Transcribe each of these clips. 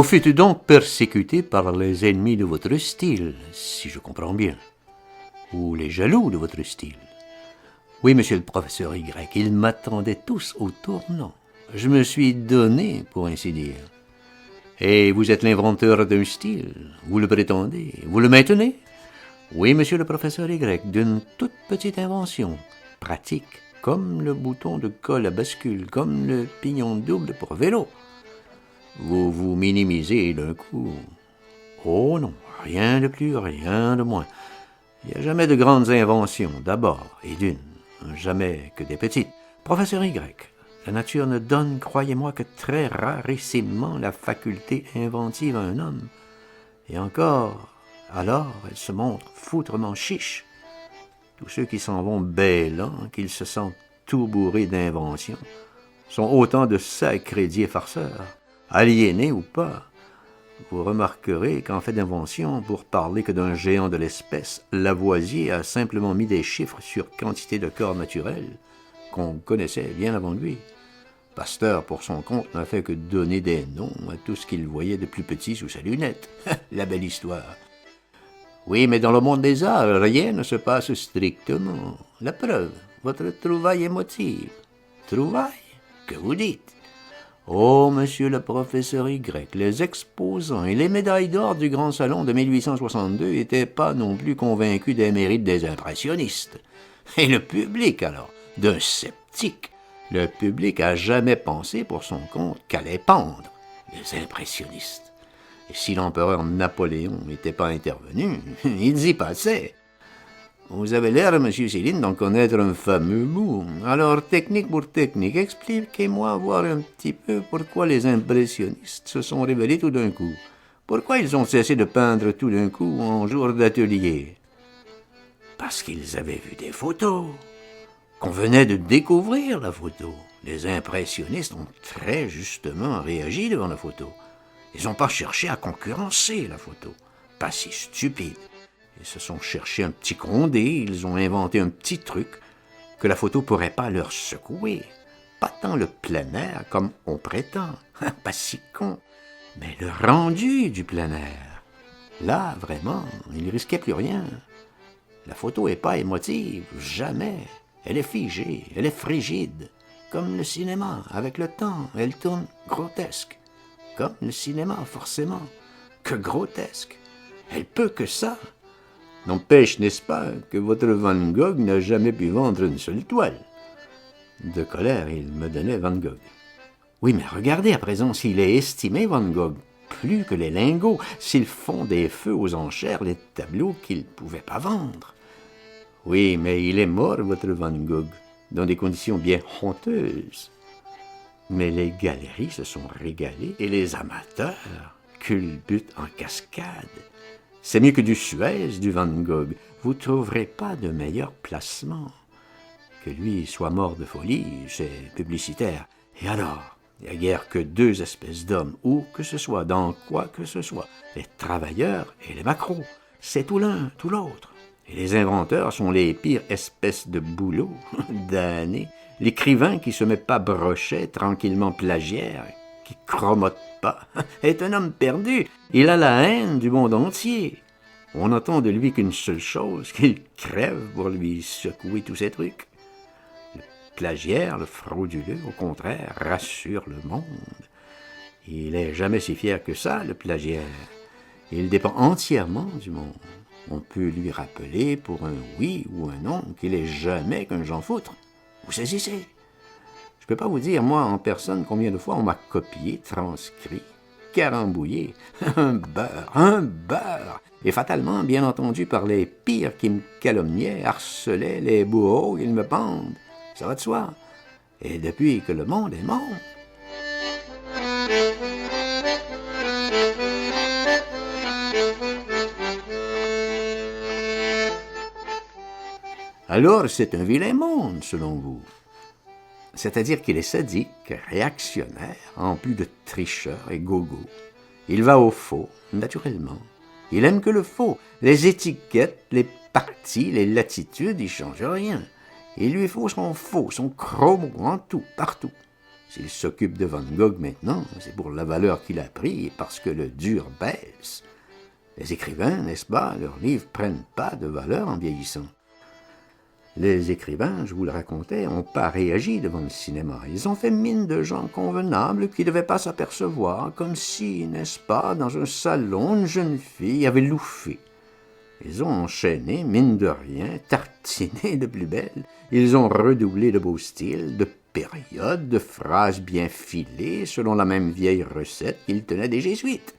Vous fûtes donc persécuté par les ennemis de votre style, si je comprends bien, ou les jaloux de votre style. Oui, monsieur le professeur Y, ils m'attendaient tous au tournant. Je me suis donné, pour ainsi dire. Et vous êtes l'inventeur d'un style, vous le prétendez, vous le maintenez? Oui, monsieur le professeur Y, d'une toute petite invention, pratique, comme le bouton de colle à bascule, comme le pignon double pour vélo. Vous vous minimisez d'un coup. Oh non, rien de plus, rien de moins. Il n'y a jamais de grandes inventions, d'abord, et d'une, jamais que des petites. Professeur Y, la nature ne donne, croyez-moi, que très rarissimement la faculté inventive à un homme. Et encore, alors, elle se montre foutrement chiche. Tous ceux qui s'en vont bêlants, qu'ils se sentent tout bourrés d'inventions, sont autant de sacrés farceurs, aliénés ou pas. Vous remarquerez qu'en fait d'invention, pour parler que d'un géant de l'espèce, Lavoisier a simplement mis des chiffres sur quantité de corps naturels qu'on connaissait bien avant lui. Pasteur, pour son compte, n'a fait que donner des noms à tout ce qu'il voyait de plus petit sous sa lunette. La belle histoire. Oui, mais dans le monde des arts, rien ne se passe strictement. La preuve, votre trouvaille émotive. Trouvaille? Que vous dites? Oh, monsieur le professeur Y, les exposants et les médailles d'or du Grand Salon de 1862 n'étaient pas non plus convaincus des mérites des impressionnistes. Et le public, alors, d'un sceptique, le public a jamais pensé pour son compte qu'à les pendre, les impressionnistes. Et si l'empereur Napoléon n'était pas intervenu, ils y passaient. Vous avez l'air, monsieur Céline, d'en connaître un fameux bout. Alors, technique pour technique, expliquez-moi voir un petit peu pourquoi les impressionnistes se sont révélés tout d'un coup. Pourquoi ils ont cessé de peindre tout d'un coup en jour d'atelier? Parce qu'ils avaient vu des photos, qu'on venait de découvrir la photo. Les impressionnistes ont très justement réagi devant la photo. Ils n'ont pas cherché à concurrencer la photo. Pas si stupide. Ils se sont cherchés un petit grondé, ils ont inventé un petit truc que la photo pourrait pas leur secouer. Pas tant le plein air comme on prétend, pas si con, mais le rendu du plein air. Là, vraiment, ils ne risquaient plus rien. La photo est pas émotive, jamais. Elle est figée, elle est frigide. Comme le cinéma, avec le temps, elle tourne grotesque. Comme le cinéma, forcément. Que grotesque. Elle peut que ça. N'empêche, n'est-ce pas, que votre Van Gogh n'a jamais pu vendre une seule toile. De colère, il me donnait Van Gogh. Oui, mais regardez à présent s'il est estimé, Van Gogh, plus que les lingots, s'ils font des feux aux enchères les tableaux qu'il ne pouvait pas vendre. Oui, mais il est mort, votre Van Gogh, dans des conditions bien honteuses. Mais les galeries se sont régalées et les amateurs culbutent en cascade. C'est mieux que du Suez, du Van Gogh. Vous trouverez pas de meilleur placement. Que lui soit mort de folie, c'est publicitaire. Et alors, il n'y a guère que deux espèces d'hommes, ou que ce soit dans quoi que ce soit. Les travailleurs et les macros. C'est tout l'un, tout l'autre. Et les inventeurs sont les pires espèces de boulots, damnés. L'écrivain qui se met pas brochet, tranquillement plagiaire, qui cromote pas, est un homme perdu. Il a la haine du monde entier. On n'entend de lui qu'une seule chose, qu'il crève pour lui secouer tous ces trucs. Le plagiaire, le frauduleux, au contraire, rassure le monde. Il est jamais si fier que ça, le plagiaire. Il dépend entièrement du monde. On peut lui rappeler pour un oui ou un non qu'il est jamais qu'un Jean Foutre. Vous saisissez? Je peux pas vous dire, moi, en personne, combien de fois on m'a copié, transcrit, carambouillé. Un beurre. Et fatalement, bien entendu, par les pires qui me calomniaient, harcelaient, les bourreaux, ils me pendent. Ça va de soi. Et depuis que le monde est monde. Alors, c'est un vilain monde, selon vous. C'est-à-dire qu'il est sadique, réactionnaire, en plus de tricheur et gogo. Il va au faux, naturellement. Il aime que le faux. Les étiquettes, les parties, les latitudes, il ne change rien. Il lui faut son faux, son chromo, en tout, partout. S'il s'occupe de Van Gogh maintenant, c'est pour la valeur qu'il a pris et parce que le dur baisse. Les écrivains, n'est-ce pas, leurs livres prennent pas de valeur en vieillissant. Les écrivains, je vous le racontais, n'ont pas réagi devant le cinéma. Ils ont fait mine de gens convenables qui ne devaient pas s'apercevoir, comme si, n'est-ce pas, dans un salon, une jeune fille avait louffé. Ils ont enchaîné, mine de rien, tartiné de plus belle. Ils ont redoublé de beau style, de périodes, de phrases bien filées, selon la même vieille recette qu'ils tenaient des jésuites.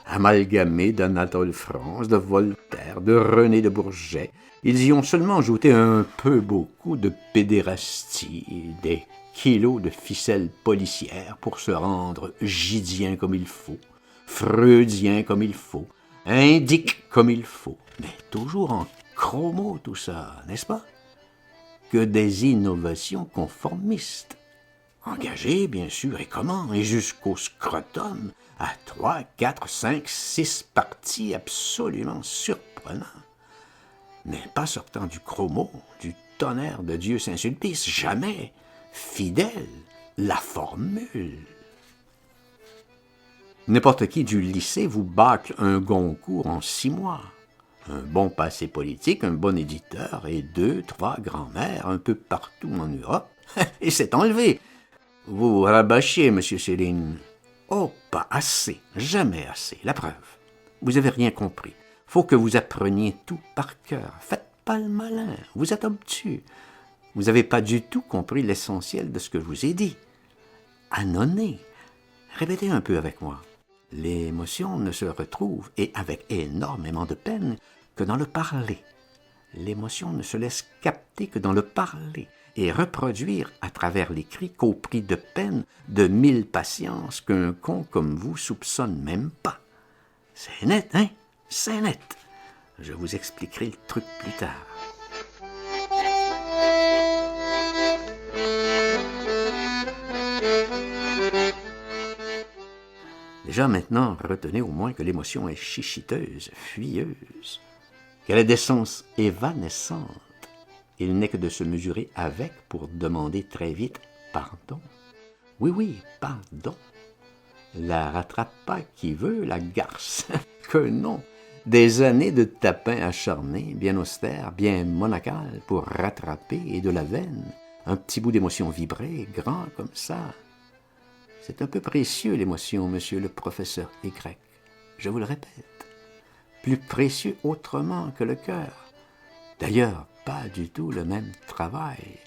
Amalgamés d'Anatole France, de Voltaire, de René de Bourget, ils y ont seulement ajouté un peu beaucoup de pédérastie, des kilos de ficelles policières pour se rendre gidien comme il faut, freudien comme il faut, indique comme il faut, mais toujours en chromo tout ça, n'est-ce pas? Que des innovations conformistes. Engagées, bien sûr, et comment? Et jusqu'au scrotum, à 3, 4, 5, 6 parties absolument surprenantes. Mais pas sortant du chromo, du tonnerre de Dieu Saint-Sulpice, jamais. Fidèle, la formule. N'importe qui du lycée vous bâcle un Goncourt en 6 mois. Un bon passé politique, un bon éditeur et 2, 3 grands-mères un peu partout en Europe. Et c'est enlevé. Vous vous rabâchez, monsieur Céline. Oh, pas assez, jamais assez, la preuve. Vous avez rien compris. Faut que vous appreniez tout par cœur. Faites pas le malin, vous êtes obtus. Vous n'avez pas du tout compris l'essentiel de ce que je vous ai dit. Annonez. Répétez un peu avec moi. L'émotion ne se retrouve, et avec énormément de peine, que dans le parler. L'émotion ne se laisse capter que dans le parler et reproduire à travers l'écrit qu'au prix de peine, de 1000 patiences qu'un con comme vous soupçonne même pas. C'est net, hein? C'est net. Je vous expliquerai le truc plus tard. Déjà maintenant, retenez au moins que l'émotion est chichiteuse, fuyeuse, qu'elle est d'essence évanescente. Il n'est que de se mesurer avec pour demander très vite pardon. Oui, pardon. La rattrape pas qui veut, la garce. Que non. Des années de tapin acharné, bien austère, bien monacal, pour rattraper, et de la veine, un petit bout d'émotion vibrée, grand comme ça. C'est un peu précieux, l'émotion, monsieur le professeur Y. Je vous le répète. Plus précieux autrement que le cœur. D'ailleurs, pas du tout le même travail.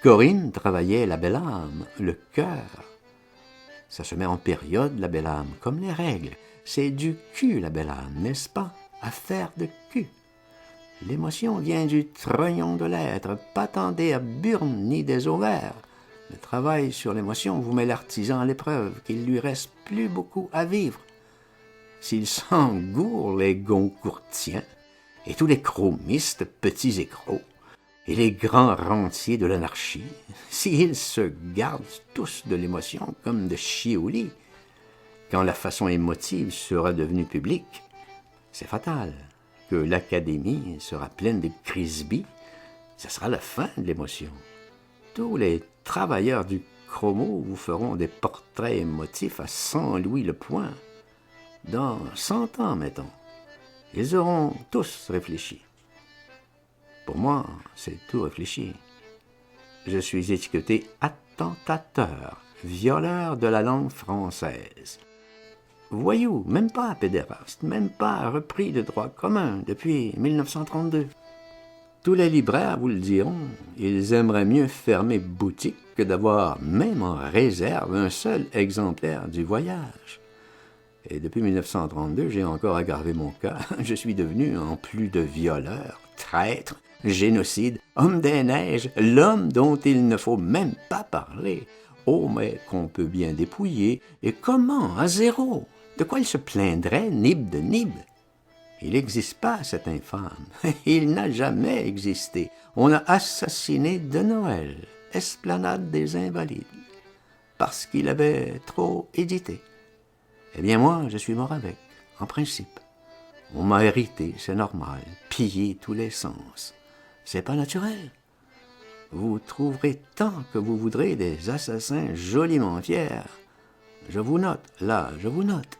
Corinne travaillait la belle âme, le cœur. Ça se met en période, la belle âme, comme les règles. C'est du cul, la belle âme, n'est-ce pas? Affaire de cul. L'émotion vient du trognon de l'être, pas tendé à burne ni des ovaires. Le travail sur l'émotion vous met l'artisan à l'épreuve, qu'il lui reste plus beaucoup à vivre. S'il s'engourre les goncourtiens, et tous les chromistes, petits et gros, et les grands rentiers de l'anarchie, s'ils se gardent tous de l'émotion comme de chier au lit, quand la façon émotive sera devenue publique, c'est fatal. Que l'Académie sera pleine de Crisby, ce sera la fin de l'émotion. Tous les travailleurs du chromo vous feront des portraits émotifs à 100 louis le point. Dans 100 ans, mettons, ils auront tous réfléchi. Pour moi, c'est tout réfléchi. Je suis étiqueté attentateur, violeur de la langue française. Voyou, même pas pédéraste, même pas repris de droit commun depuis 1932. Tous les libraires vous le diront, ils aimeraient mieux fermer boutique que d'avoir même en réserve un seul exemplaire du Voyage. Et depuis 1932, j'ai encore aggravé mon cas. Je suis devenu, en plus de violeur, traître, génocide, homme des neiges, l'homme dont il ne faut même pas parler. Oh, mais qu'on peut bien dépouiller. Et comment? À zéro. De quoi il se plaindrait, Nib de Nib? Il n'existe pas, cet infâme. Il n'a jamais existé. On l'a assassiné de Noël, esplanade des Invalides, parce qu'il avait trop édité. Eh bien, moi, je suis mort avec, en principe. On m'a hérité, c'est normal, pillé tous les sens. C'est pas naturel. vous trouverez tant que vous voudrez des assassins joliment fiers. Je vous note, là, je vous note.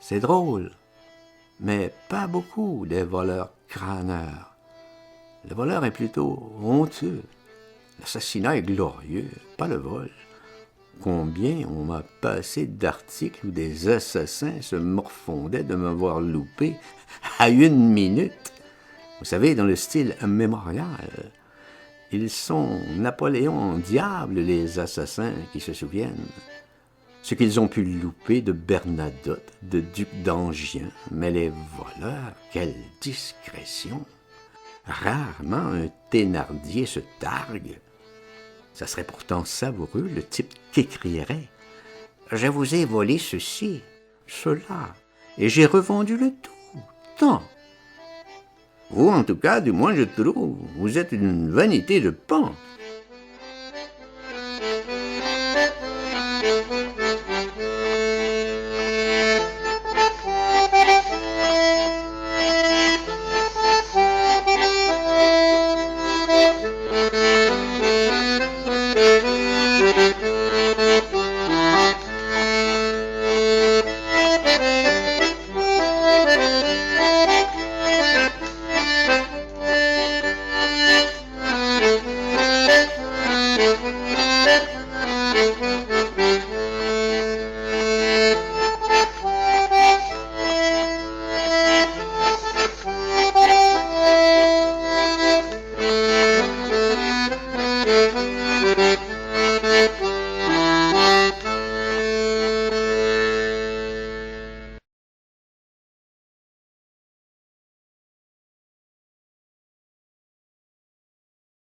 C'est drôle, mais pas beaucoup des voleurs crâneurs. Le voleur est plutôt honteux. L'assassinat est glorieux, pas le vol. Combien on m'a passé d'articles où des assassins se morfondaient de m'avoir loupé à 1 minute. Vous savez, dans le style mémorial. Ils sont Napoléon en diable, les assassins qui se souviennent. Ce qu'ils ont pu louper de Bernadotte, de Duc d'Angien, mais les voleurs, quelle discrétion! Rarement un Thénardier se targue. Ça serait pourtant savoureux, le type qui crierait « Je vous ai volé ceci, cela, et j'ai revendu le tout, tant. » Vous, en tout cas, du moins je trouve, vous êtes une vanité de pan.